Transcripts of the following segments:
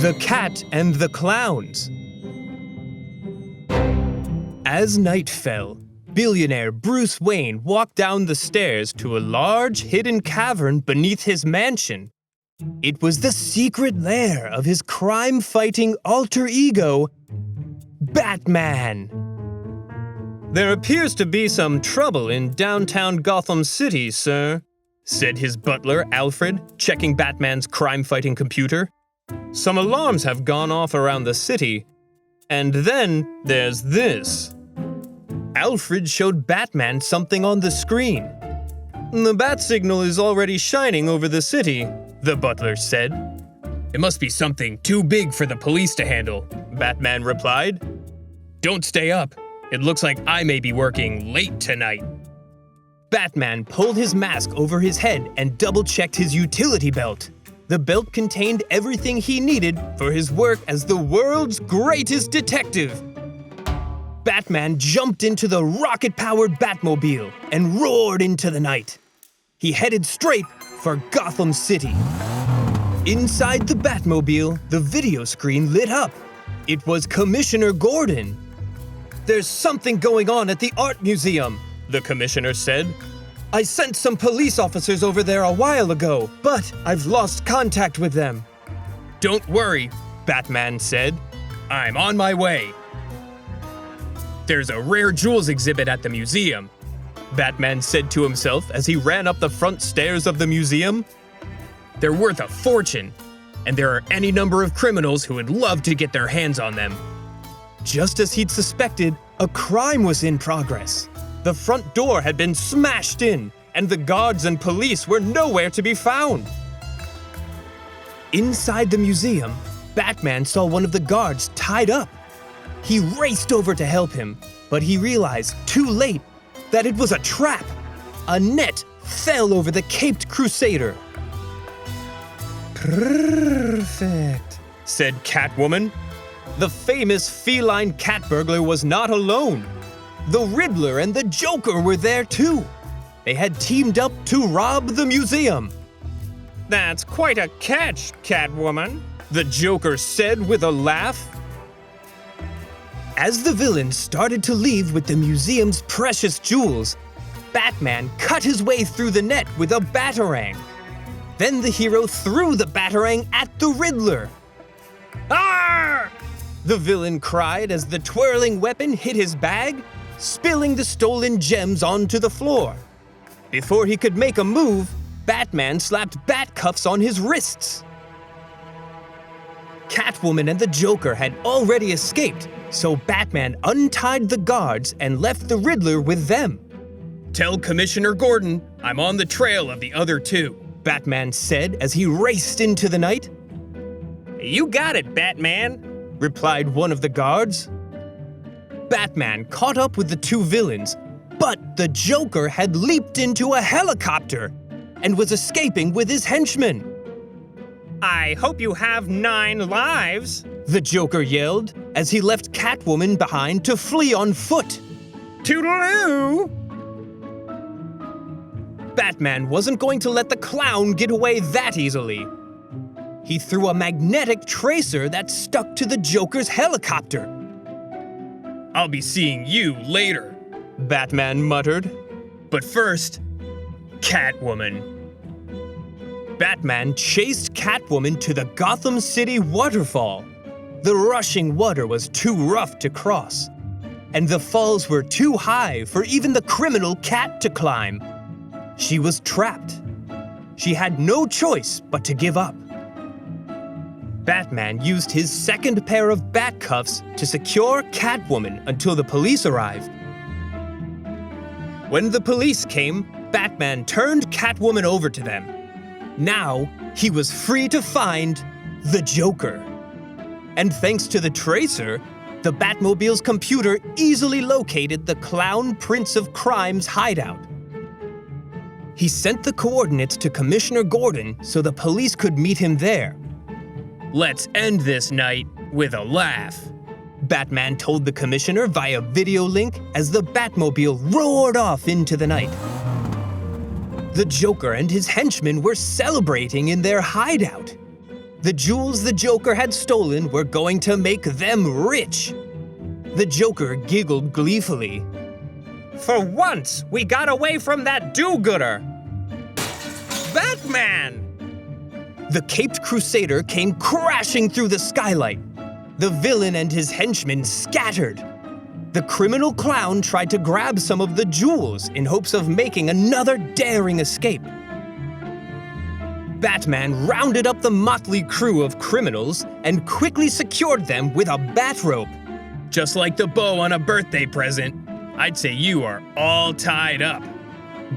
The Cat and the Clowns. As night fell, billionaire Bruce Wayne walked down the stairs to a large hidden cavern beneath his mansion. It was the secret lair of his crime-fighting alter ego, Batman. "There appears to be some trouble in downtown Gotham City, sir," said his butler, Alfred, checking Batman's crime-fighting computer. "Some alarms have gone off around the city. And then there's this." Alfred showed Batman something on the screen. "The bat signal is already shining over the city," the butler said. "It must be something too big for the police to handle," Batman replied. "Don't stay up. It looks like I may be working late tonight." Batman pulled his mask over his head and double-checked his utility belt. The belt contained everything he needed for his work as the world's greatest detective. Batman jumped into the rocket-powered Batmobile and roared into the night. He headed straight for Gotham City. Inside the Batmobile, the video screen lit up. It was Commissioner Gordon. "There's something going on at the art museum," the commissioner said. "I sent some police officers over there a while ago, but I've lost contact with them." "Don't worry," Batman said. "I'm on my way." "There's a rare jewels exhibit at the museum," Batman said to himself as he ran up the front stairs of the museum. "They're worth a fortune, and there are any number of criminals who would love to get their hands on them." Just as he'd suspected, a crime was in progress. The front door had been smashed in, and the guards and police were nowhere to be found. Inside the museum, Batman saw one of the guards tied up. He raced over to help him, but he realized too late that it was a trap. A net fell over the caped crusader. "Perfect," said Catwoman. The famous feline cat burglar was not alone. The Riddler and the Joker were there too. They had teamed up to rob the museum. "That's quite a catch, Catwoman," the Joker said with a laugh. As the villains started to leave with the museum's precious jewels, Batman cut his way through the net with a batarang. Then the hero threw the batarang at the Riddler. "Arr!" the villain cried as the twirling weapon hit his bag, spilling the stolen gems onto the floor. Before he could make a move, Batman slapped bat cuffs on his wrists. Catwoman and the Joker had already escaped, so Batman untied the guards and left the Riddler with them. "Tell Commissioner Gordon I'm on the trail of the other two," Batman said as he raced into the night. "You got it, Batman," replied one of the guards. Batman caught up with the two villains, but the Joker had leaped into a helicopter and was escaping with his henchmen. "I hope you have 9 lives," the Joker yelled as he left Catwoman behind to flee on foot. "Toodaloo!" Batman wasn't going to let the clown get away that easily. He threw a magnetic tracer that stuck to the Joker's helicopter. "I'll be seeing you later," Batman muttered. "But first, Catwoman." Batman chased Catwoman to the Gotham City waterfall. The rushing water was too rough to cross, and the falls were too high for even the criminal cat to climb. She was trapped. She had no choice but to give up. Batman used his second pair of bat cuffs to secure Catwoman until the police arrived. When the police came, Batman turned Catwoman over to them. Now, he was free to find the Joker. And thanks to the tracer, the Batmobile's computer easily located the Clown Prince of Crime's hideout. He sent the coordinates to Commissioner Gordon so the police could meet him there. "Let's end this night with a laugh," Batman told the commissioner via video link as the Batmobile roared off into the night. The Joker and his henchmen were celebrating in their hideout. The jewels the Joker had stolen were going to make them rich. The Joker giggled gleefully. For once, we got away from that do-gooder! Batman! The caped crusader came crashing through the skylight. The villain and his henchmen scattered. The criminal clown tried to grab some of the jewels in hopes of making another daring escape. Batman rounded up the motley crew of criminals and quickly secured them with a bat rope. Just like the bow on a birthday present, I'd say you are all tied up,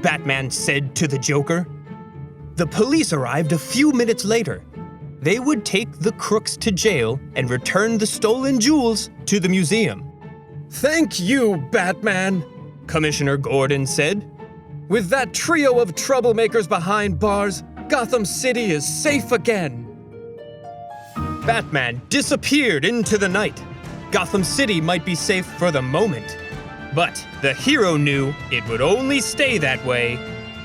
Batman said to the Joker. The police arrived a few minutes later. They would take the crooks to jail and return the stolen jewels to the museum. Thank you, Batman, Commissioner Gordon said. With that trio of troublemakers behind bars, Gotham City is safe again. Batman disappeared into the night. Gotham City might be safe for the moment, but the hero knew it would only stay that way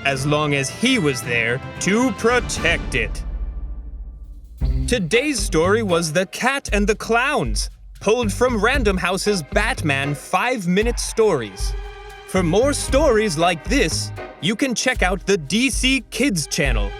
as long as he was there to protect it. Today's story was The Cat and the Clowns, pulled from Random House's Batman 5-Minute Stories. For more stories like this, you can check out the DC Kids channel.